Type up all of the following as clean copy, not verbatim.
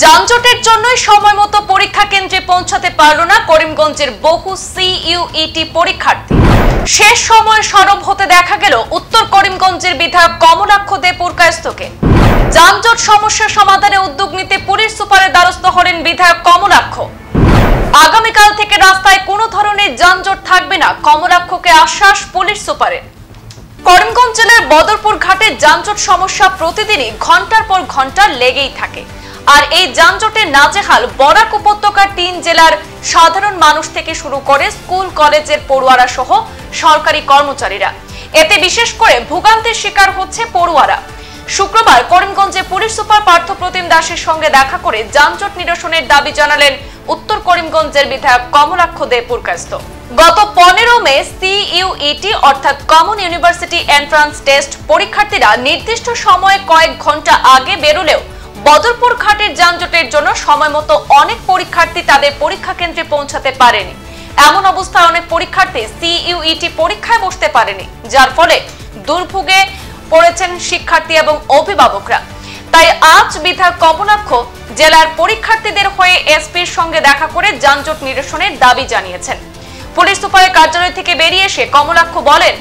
যানজটের জন্যই সময়মতো পরীক্ষা কেন্দ্রে পৌঁছাতে পারল না করিমগঞ্জের বহু সিইউইটি পরীক্ষার্থী। শেষ সময় সরব হতে দেখা গেল উত্তর করিমগঞ্জের বিধায়ক কমলাক্ষ দে পুরকায়স্থকে। যানজট সমস্যা সমাধানে উদ্যোগ নিতে পুলিশ সুপারের দ্বারস্থ হলেন বিধায়ক কমলাক্ষ। আগামীকাল থেকে রাস্তায় কোনো ধরনের যানজট থাকবে না, কমলাক্ষকে আশ্বাস পুলিশ সুপারের। করিমগঞ্জ জেলার বদরপুর ঘাটে যানজট সমস্যা প্রতিদিনই ঘন্টার পর ঘন্টা লেগেই থাকে। আর এই যানজটে নাজেহাল বরাক উপত্যকার 3 জেলার সাধারণ মানুষ থেকে শুরু করে স্কুল কলেজের পড়ুয়ারা সহ সরকারি কর্মচারীরা। এতে বিশেষ করে ভোগান্তির শিকার হচ্ছে পড়ুয়ারা। শুক্রবার করিমগঞ্জে পুলিশ সুপার পার্থপ্রতিম দাসের সঙ্গে দেখা করে যানজট নিরসনের দাবি জানালেন উত্তর করিমগঞ্জের বিধায়ক কমলাক্ষ দে পুরকায়স্থ। গত 15 মে সিইউইটি অর্থাৎ কমন ইউনিভার্সিটি এন্ট্রান্স টেস্ট পরীক্ষার্থীরা নির্দিষ্ট সময়ে কয়েক ঘন্টা আগে বেরোলেও বদরপুর ঘাটের যানজটের জন্য সময়মতো অনেক পরীক্ষার্থী তাদের পরীক্ষা কেন্দ্রে পৌঁছাতে পারেনি। এমন অবস্থায় অনেক পরীক্ষার্থী সিইউইটি পরীক্ষায় বসতে পারেনি, যার ফলে দুর্ভোগে পড়েছেন শিক্ষার্থী এবং অভিভাবকরা। তাই আজ বিধায়ক কমলাক্ষ জেলার পরীক্ষার্থীদের হয়ে এসপির সঙ্গে দেখা করে যানজট নিরসনের দাবি জানিয়েছেন। পুলিশ সুপারের কার্যালয় থেকে বেরিয়ে এসে কমলাক্ষ বলেন,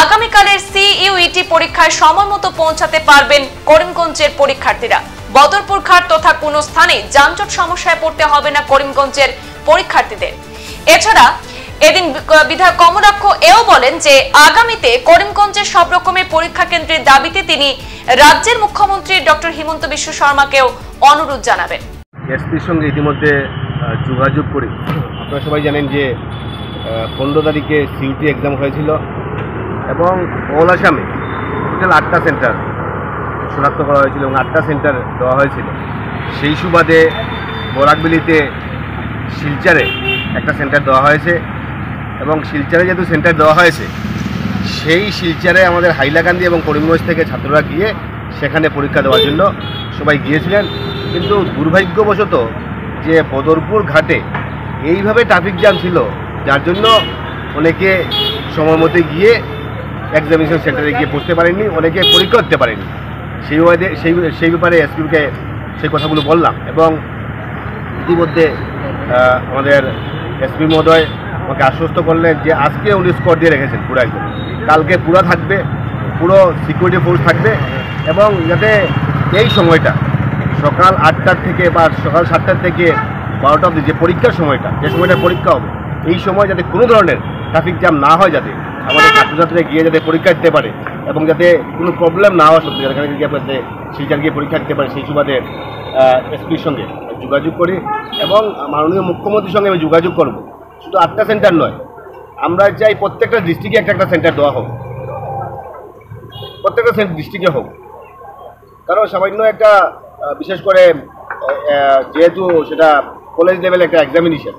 আগামীকালের সিইউইটি পরীক্ষায় সময়মতো পৌঁছাতে পারবেন করিমগঞ্জের পরীক্ষার্থীরা। বদরপুর ঘাট তথা কোনো স্থানে যানজট সমস্যায় পড়তে হবে না করিমগঞ্জের পরীক্ষার্থীদের। এছাড়া এদিন বিধায়ক কমলাক্ষ এও বলেন যে আগামীতে করিমগঞ্জের সব রকমের পরীক্ষা কেন্দ্রের দাবিতে তিনি রাজ্যের মুখ্যমন্ত্রী ডক্টর হিমন্ত বিশ্ব শর্মাকেও অনুরোধ জানাবেন। এসপির সঙ্গে ইতিমধ্যে যোগাযোগ করি। আপনারা সবাই জানেন যে 15 তারিখে সিইউটি এক্সাম হয়েছিল এবং অল আসামে টোটাল 8টা সেন্টার শনাক্ত করা হয়েছিল এবং 8টা সেন্টার দেওয়া হয়েছিল। সেই সুবাদে বরাকবিলিতে শিলচরে একটা সেন্টার দেওয়া হয়েছে এবং শিলচরে যেহেতু সেন্টার দেওয়া হয়েছে, সেই শিলচরে আমাদের হাইলাকান্দি এবং করিমগঞ্জ থেকে ছাত্ররা গিয়ে সেখানে পরীক্ষা দেওয়ার জন্য সবাই গিয়েছিলেন। কিন্তু দুর্ভাগ্যবশত যে বদরপুর ঘাটে এইভাবে ট্রাফিক জ্যাম ছিল, যার জন্য অনেকে সময় মতো গিয়ে এক্সামিনেশন সেন্টারে গিয়ে পড়তে পারেননি, অনেকে পরীক্ষা করতে পারেনি। সেই ব্যাপারে এসপিকে সেই কথাগুলো বললাম এবং ইতিমধ্যে আমাদের এসপি মহোদয় আমাকে আশ্বস্ত করলেন যে আজকে উনি স্কট দিয়ে রেখেছেন পুরো একদম, কালকে পুরো থাকবে, পুরো সিকিউরিটি ফোর্স থাকবে এবং যাতে এই সময়টা সকাল 8টার থেকে বা সকাল 7টার থেকে 12টা অবধি যে পরীক্ষার সময়টা, যে সময়টা পরীক্ষা হবে, এই সময় যাতে কোনো ধরনের ট্রাফিক জ্যাম না হয়, যাতে আমাদের ছাত্রছাত্রীরা গিয়ে যাতে পরীক্ষা দিতে পারে এবং যাতে কোনো প্রবলেম না হওয়া সত্যি যাতে গিয়ে শিলচর গিয়ে পরীক্ষা দিতে পারে, সেই সুবাদে এসপির সঙ্গে যোগাযোগ করি এবং মাননীয় মুখ্যমন্ত্রীর সঙ্গে আমি যোগাযোগ করব। শুধু 8টা সেন্টার নয়, আমরা চাই প্রত্যেকটা ডিস্ট্রিক্টে একটা সেন্টার দেওয়া হোক, প্রত্যেকটা ডিস্ট্রিক্টে হোক। কারণ সামান্য একটা বিশেষ করে যেহেতু সেটা কলেজ লেভেল একটা এক্সামিনেশন,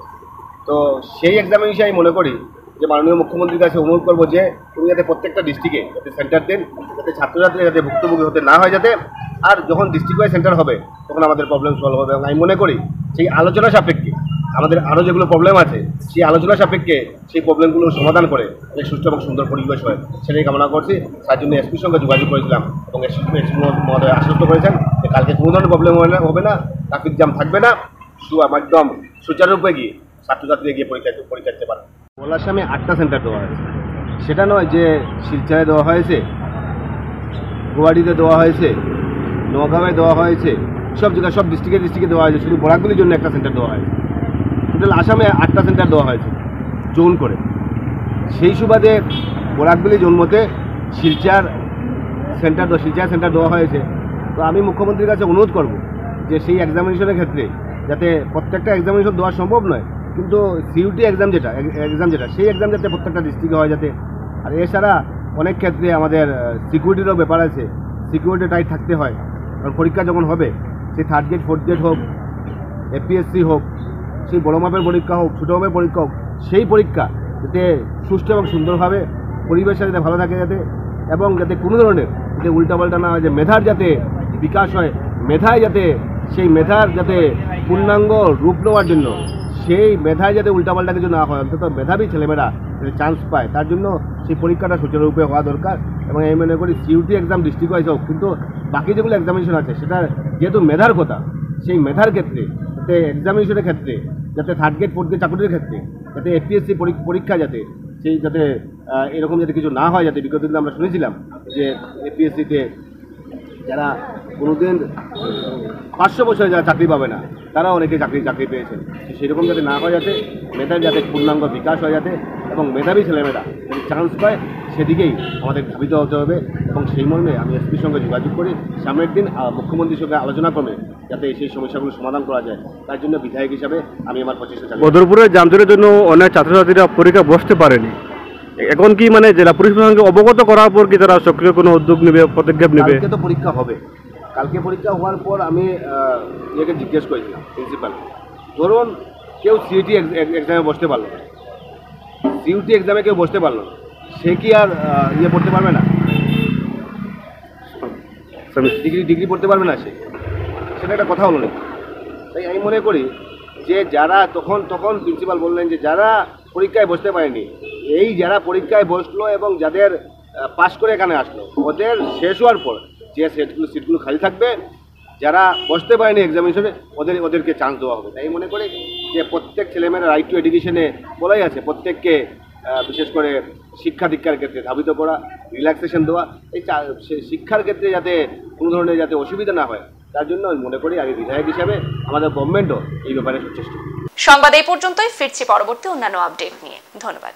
তো সেই এক্সামিনেশন আমি মনে করি যে মাননীয় মুখ্যমন্ত্রীর কাছে অনুরোধ করবো যে উনি যাতে প্রত্যেকটা ডিস্ট্রিক্টে যাতে সেন্টার দেন, যাতে ছাত্রছাত্রীরা যাতে ভুক্তভোগী হতে না হয়, যাতে আর যখন ডিস্ট্রিক্ট ওয়াইজ সেন্টার হবে তখন আমাদের প্রবলেম সলভ হবে। এবং আমি মনে করি সেই আলোচনা সাপেক্ষে আমাদের আরও যেগুলো প্রবলেম আছে, সেই আলোচনা সাপেক্ষে সেই প্রবলেমগুলোর সমাধান করে অনেক সুস্থ এবং সুন্দর পরিবেশ হয়, সেটাই কামনা করছি। তার জন্য এসপির সঙ্গে যোগাযোগ করেছিলাম এবং এসপি মহোদয় আশ্বস্ত করেছেন যে কালকে কোনো ধরনের প্রবলেম হবে না, ট্রাফিক জ্যাম থাকবে না, একদম সুচারুরূপে গিয়ে ছাত্রছাত্রীরা গিয়ে পরীক্ষা দিতে পারে। অল আসামে 8টা সেন্টার দেওয়া হয়েছে, সেটা নয় যে শিলচরে দেওয়া হয়েছে, গুয়াহাটিতে দেওয়া হয়েছে, নগাঁওয়ে দেওয়া হয়েছে, সব জায়গায় সব ডিস্ট্রিক্টে দেওয়া হয়েছে। শুধু বরাকগুলির জন্য একটা সেন্টার দেওয়া হয়েছে। টোটাল আসামে 8টা সেন্টার দেওয়া হয়েছে জোন করে। সেই সুবাদে বরাকগুলি জোন মতে শিলচর সেন্টার দেওয়া হয়েছে। তো আমি মুখ্যমন্ত্রীর কাছে অনুরোধ করব যে সেই এক্সামিনেশনের ক্ষেত্রে যাতে প্রত্যেকটা এক্সামিনেশন দেওয়া সম্ভব নয়, কিন্তু সিইউটি এক্সাম যেটা সেই এক্সাম যাতে প্রত্যেকটা ডিস্ট্রিক্টে হয় যাতে। আর এছাড়া অনেক ক্ষেত্রে আমাদের সিকিউরিটিরও ব্যাপার আছে, সিকিউরিটি টাইট থাকতে হয়। কারণ পরীক্ষা যখন হবে, সেই 3rd গ্রেড 4th গ্রেড হোক, এপিএসসি হোক, সেই বড় মাপের পরীক্ষা হোক, ছোটো মাপের পরীক্ষা হোক, সেই পরীক্ষা যাতে সুষ্ঠু এবং সুন্দরভাবে পরিবেশটা যাতে ভালো থাকে যাতে, এবং যাতে কোনো ধরনের যাতে উল্টাপাল্টা না হয়, যে মেধার যাতে বিকাশ হয়, সেই মেধার যাতে পূর্ণাঙ্গ রূপ নেওয়ার জন্য সেই মেধায় যাতে উল্টাপাল্টা কিছু না হয়, অন্তত মেধাবী ছেলেমেয়েরা যাতে চান্স পায়, তার জন্য সেই পরীক্ষাটা সুচারুরূপে হওয়া দরকার। এবং আমি মনে করি সিইউটি এক্সাম ডিস্ট্রিক্ট ওয়াইজ হোক, কিন্তু বাকি যেগুলো এক্সামিনেশন আছে সেটা যেহেতু মেধার কথা, সেই মেধার ক্ষেত্রে, যাতে এক্সামিনেশনের ক্ষেত্রে, যাতে থার্ড গ্রেড ফোর্থ গ্রেড চাকরির ক্ষেত্রে, যাতে এপিএসসি পরীক্ষা যাতে এরকম যাতে কিছু না হয়, যাতে বিগত দিনে আমরা শুনেছিলাম যে এপিএসসিতে যারা কোনোদিন 500 বছরে যারা চাকরি পাবে না তারাও অনেকে চাকরি পেয়েছেন। সেরকম যাতে না হয়, যাতে মেধার যাতে পূর্ণাঙ্গ বিকাশ হয় যাতে, এবং মেধাবী ছেলেমেয়েরা যাতে চান্স পায় সেদিকেই আমাদের ধাবিত হতে হবে। এবং সেই মর্মে আমি এসপির সঙ্গে যোগাযোগ করি, সামনের দিন মুখ্যমন্ত্রীর সঙ্গে আলোচনা ক্রমে যাতে সেই সমস্যাগুলো সমাধান করা যায়, তার জন্য বিধায়ক হিসাবে আমি আমার প্রচেষ্টা চালাই। বদরপুরের জামতলের জন্য অনেক ছাত্রছাত্রীরা পরীক্ষা বসতে পারেনি, এখন কি মানে জেলা পুলিশ প্রশাসনকে অবগত করার পর কি তারা সক্রিয় কোনো উদ্যোগ নেবে, পদক্ষেপ নেবে? কালকে তো পরীক্ষা হবে, কালকে পরীক্ষা হওয়ার পর আমি ইয়েকে জিজ্ঞেস করেছিলাম প্রিন্সিপাল, ধরুন কেউ সিইউটি এক্সামে বসতে পারলো না, সিইউটি এক্সামে কেউ বসতে পারলো না, সে কি আর পড়তে পারবে না, ডিগ্রি পড়তে পারবে না? সেটা একটা কথা হলো না। তাই আমি মনে করি যে যারা তখন প্রিন্সিপাল বললেন যে যারা পরীক্ষায় বসতে পারেনি, এই যারা পরীক্ষায় বসলো এবং যাদের পাশ করে এখানে আসলো, ওদের শেষ হওয়ার পর যে সিটগুলো খালি থাকবে, যারা বসতে পারেনি এক্সামিনেশনে ওদেরকে চান্স দেওয়া হবে। তাই মনে করি যে প্রত্যেক ছেলেমেয়েরা রাইট টু এডুকেশনে বলাই আছে, প্রত্যেককে বিশেষ করে শিক্ষা দীক্ষার ক্ষেত্রে ধাবিত করা, রিল্যাক্সেশন দেওয়া, এই শিক্ষার ক্ষেত্রে যাতে কোনো ধরনের যাতে অসুবিধা না হয়, তার জন্য আমি মনে করি আমি বিধায়ক হিসাবে আমাদের গভর্নমেন্টও এই ব্যাপারে সচেষ্ট। সংবাদ এই পর্যন্তই, ফিরছি পরবর্তী অন্যান্য আপডেট নিয়ে। ধন্যবাদ।